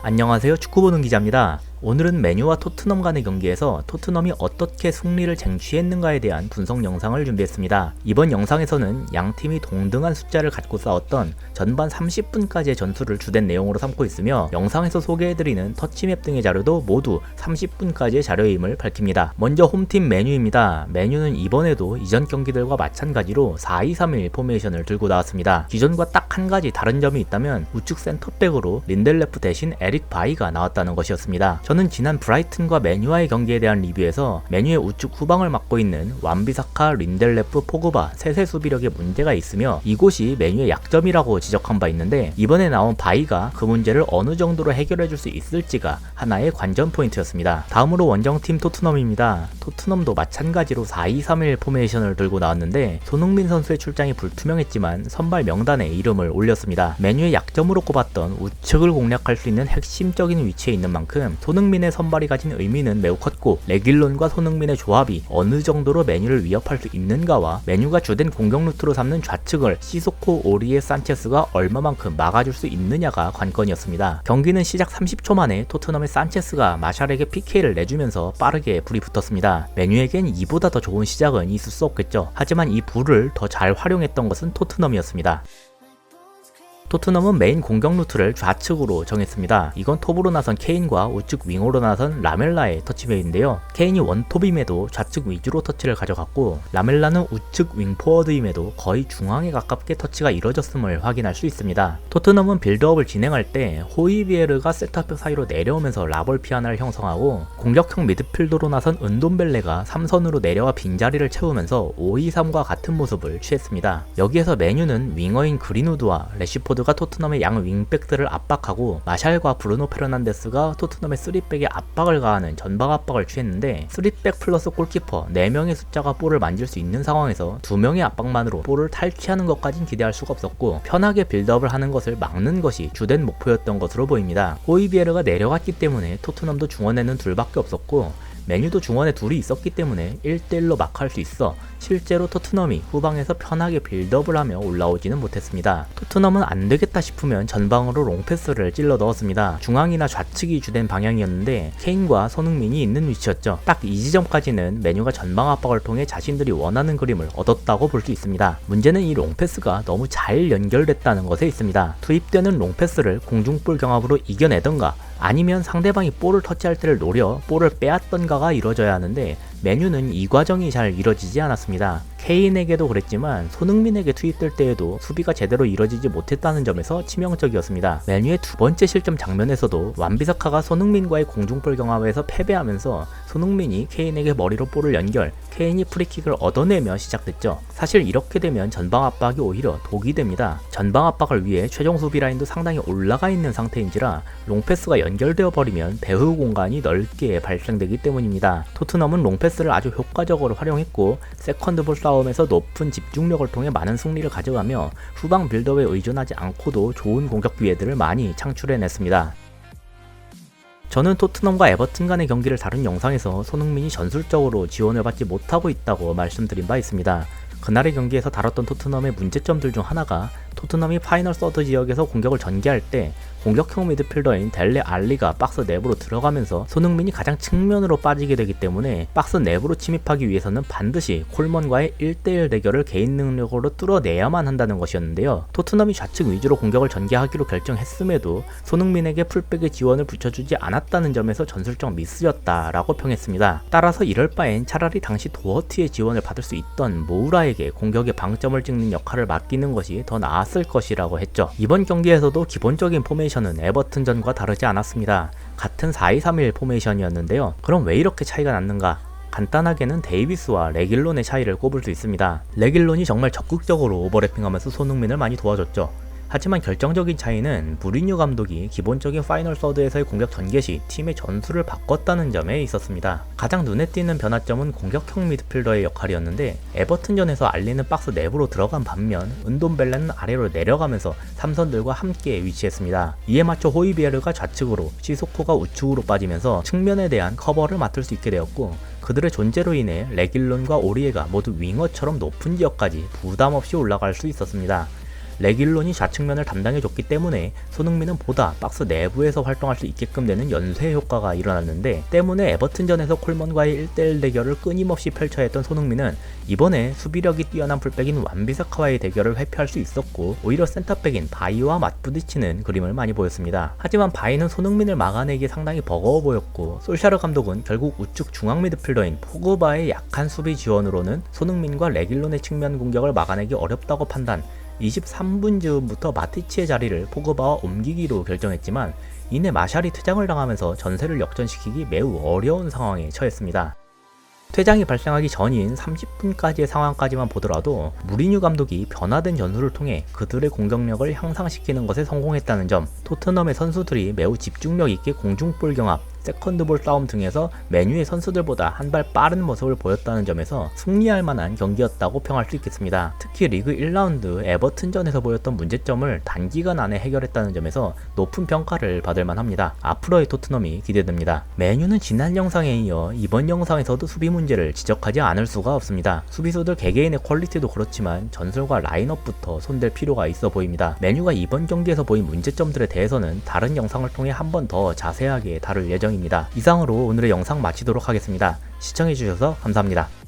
안녕하세요. 축구 보는 기자입니다. 오늘은 맨유와 토트넘 간의 경기에서 토트넘이 어떻게 승리를 쟁취했는가에 대한 분석 영상을 준비했습니다. 이번 영상에서는 양 팀이 동등한 숫자를 갖고 싸웠던 전반 30분까지의 전술을 주된 내용으로 삼고 있으며 영상에서 소개해드리는 터치맵 등의 자료도 모두 30분까지의 자료임을 밝힙니다. 먼저 홈팀 맨유입니다. 맨유는 이번에도 이전 경기들과 마찬가지로 4-2-3-1 포메이션을 들고 나왔습니다. 기존과 딱 한 가지 다른 점이 있다면 우측 센터백으로 린델레프 대신 에릭 바이가 나왔다는 것이었습니다. 저는 지난 브라이튼과 맨유와의 경기에 대한 리뷰에서 맨유의 우측 후방을 맡고 있는 완비사카, 린델레프, 포그바 셋의 수비력에 문제가 있으며 이곳이 맨유의 약점이라고 지적한 바 있는데 이번에 나온 바이가 그 문제를 어느 정도로 해결해줄 수 있을지가 하나의 관전 포인트였습니다. 다음으로 원정팀 토트넘입니다. 토트넘도 마찬가지로 4-2-3-1 포메이션을 들고 나왔는데 손흥민 선수의 출장이 불투명했지만 선발 명단에 이름을 올렸습니다. 맨유의 약점으로 꼽았던 우측을 공략할 수 있는 핵심적인 위치에 있는 만큼 손흥민의 선발이 가진 의미는 매우 컸고 레길론과 손흥민의 조합이 어느 정도로 맨유를 위협할 수 있는가와 맨유가 주된 공격 루트로 삼는 좌측을 시소코, 오리에, 산체스가 얼마만큼 막아줄 수 있느냐가 관건이었습니다. 경기는 시작 30초 만에 토트넘의 산체스가 마샬에게 PK를 내주면서 빠르게 불이 붙었습니다. 맨유에겐 이보다 더 좋은 시작은 있을 수 없겠죠. 하지만 이 불을 더 잘 활용했던 것은 토트넘이었습니다. 토트넘은 메인 공격 루트를 좌측으로 정했습니다. 이건 톱으로 나선 케인과 우측 윙으로 나선 라멜라의 터치맵인데요. 케인이 원톱임에도 좌측 위주로 터치를 가져갔고 라멜라는 우측 윙 포워드임에도 거의 중앙에 가깝게 터치가 이뤄졌음을 확인할 수 있습니다. 토트넘은 빌드업을 진행할 때 호이비에르가 세터백 사이로 내려오면서 라볼 피아나를 형성하고 공격형 미드필더로 나선 은돔벨레가 3선으로 내려와 빈자리를 채우면서 5-2-3과 같은 모습을 취했습니다. 여기에서 맨유는 윙어인 그린우드와 레시포드 가 토트넘의 양 윙백들을 압박하고 마샬과 브루노 페르난데스가 토트넘의 3백에 압박을 가하는 전방 압박을 취했는데 3백 플러스 골키퍼 4명의 숫자가 볼을 만질 수 있는 상황에서 2명의 압박만으로 볼을 탈취하는 것까진 기대할 수가 없었고 편하게 빌드업을 하는 것을 막는 것이 주된 목표였던 것으로 보입니다. 호이비에르가 내려갔기 때문에 토트넘도 중원에는 둘밖에 없었고 맨유도 중원에 둘이 있었기 때문에 1대1로 막할 수 있어 실제로 토트넘이 후방에서 편하게 빌드업을 하며 올라오지는 못했습니다. 토트넘은 안되겠다 싶으면 전방으로 롱패스를 찔러 넣었습니다. 중앙이나 좌측이 주된 방향이었는데 케인과 손흥민이 있는 위치였죠. 딱 이 지점까지는 맨유가 전방 압박을 통해 자신들이 원하는 그림을 얻었다고 볼 수 있습니다. 문제는 이 롱패스가 너무 잘 연결됐다는 것에 있습니다. 투입되는 롱패스를 공중볼 경합으로 이겨내던가 아니면 상대방이 볼을 터치할 때를 노려 볼을 빼앗던가가 이루어져야 하는데 맨유는 이 과정이 잘 이뤄지지 않았습니다. 케인에게도 그랬지만 손흥민에게 투입될 때에도 수비가 제대로 이뤄지지 못했다는 점에서 치명적이었습니다. 맨유의 두 번째 실점 장면에서도 완비사카가 손흥민과의 공중볼 경합에서 패배하면서 손흥민이 케인에게 머리로 볼을 연결, 케인이 프리킥을 얻어내며 시작됐죠. 사실 이렇게 되면 전방 압박이 오히려 독이 됩니다. 전방 압박을 위해 최종 수비 라인도 상당히 올라가 있는 상태인지라 롱패스가 연결되어 버리면 배후 공간이 넓게 발생되기 때문입니다. 토트넘은 롱패스를 아주 효과적으로 활용했고 세컨드볼 싸움에서 높은 집중력을 통해 많은 승리를 가져가며 후방 빌드업에 의존하지 않고도 좋은 공격 기회들을 많이 창출해냈습니다. 저는 토트넘과 에버튼 간의 경기를 다룬 영상에서 손흥민이 전술적으로 지원을 받지 못하고 있다고 말씀드린 바 있습니다. 그날의 경기에서 다뤘던 토트넘의 문제점들 중 하나가 토트넘이 파이널 서드 지역에서 공격을 전개할 때 공격형 미드필더인 델레 알리가 박스 내부로 들어가면서 손흥민이 가장 측면으로 빠지게 되기 때문에 박스 내부로 침입하기 위해서는 반드시 콜먼과의 1대1 대결을 개인 능력으로 뚫어내야만 한다는 것이었는데요. 토트넘이 좌측 위주로 공격을 전개하기로 결정했음에도 손흥민에게 풀백의 지원을 붙여주지 않았다는 점에서 전술적 미스였다라고 평했습니다. 따라서 이럴 바엔 차라리 당시 도어티의 지원을 받을 수 있던 모우라에게 공격의 방점을 찍는 역할을 맡기는 것이 더 나았을 것이라고 했죠. 이번 경기에서도 기본적인 포메이션은 에버튼전과 다르지 않았습니다. 같은 4-2-3-1 포메이션이었는데요. 그럼 왜 이렇게 차이가 났는가? 간단하게는 데이비스와 레길론의 차이를 꼽을 수 있습니다. 레길론이 정말 적극적으로 오버래핑하면서 손흥민을 많이 도와줬죠. 하지만 결정적인 차이는 무리뉴 감독이 기본적인 파이널 서드에서의 공격 전개 시 팀의 전술을 바꿨다는 점에 있었습니다. 가장 눈에 띄는 변화점은 공격형 미드필더의 역할이었는데 에버튼전에서 알리는 박스 내부로 들어간 반면 은돔벨레는 아래로 내려가면서 삼선들과 함께 위치했습니다. 이에 맞춰 호이비에르가 좌측으로 시소코가 우측으로 빠지면서 측면에 대한 커버를 맡을 수 있게 되었고 그들의 존재로 인해 레길론과 오리에가 모두 윙어처럼 높은 지역까지 부담없이 올라갈 수 있었습니다. 레길론이 좌측면을 담당해줬기 때문에 손흥민은 보다 박스 내부에서 활동할 수 있게끔 되는 연쇄 효과가 일어났는데, 때문에 에버튼전에서 콜먼과의 1대1 대결을 끊임없이 펼쳐야 했던 손흥민은 이번에 수비력이 뛰어난 풀백인 완비사카와의 대결을 회피할 수 있었고, 오히려 센터백인 바이와 맞부딪히는 그림을 많이 보였습니다. 하지만 바이는 손흥민을 막아내기 상당히 버거워 보였고, 솔샤르 감독은 결국 우측 중앙 미드필더인 포그바의 약한 수비 지원으로는 손흥민과 레길론의 측면 공격을 막아내기 어렵다고 판단, 23분 즈음부터 마티치의 자리를 포그바와 옮기기로 결정했지만, 이내 마샬이 퇴장을 당하면서 전세를 역전시키기 매우 어려운 상황에 처했습니다. 퇴장이 발생하기 전인 30분까지의 상황까지만 보더라도 무리뉴 감독이 변화된 전술을 통해 그들의 공격력을 향상시키는 것에 성공했다는 점, 토트넘의 선수들이 매우 집중력 있게 공중볼 경합, 세컨드볼 싸움 등에서 메뉴의 선수들보다 한 발 빠른 모습을 보였다는 점에서 승리할 만한 경기였다고 평할 수 있겠습니다. 특히 리그 1라운드 에버튼전에서 보였던 문제점을 단기간 안에 해결했다는 점에서 높은 평가를 받을 만합니다. 앞으로의 토트넘이 기대됩니다. 메뉴는 지난 영상에 이어 이번 영상에서도 수비 문제를 지적하지 않을 수가 없습니다. 수비수들 개개인의 퀄리티도 그렇지만 전술과 라인업부터 손댈 필요가 있어 보입니다. 메뉴가 이번 경기에서 보인 문제점들에 대해서는 다른 영상을 통해 한 번 더 자세하게 다룰 예정입니다. 이상으로 오늘의 영상 마치도록 하겠습니다. 시청해주셔서 감사합니다.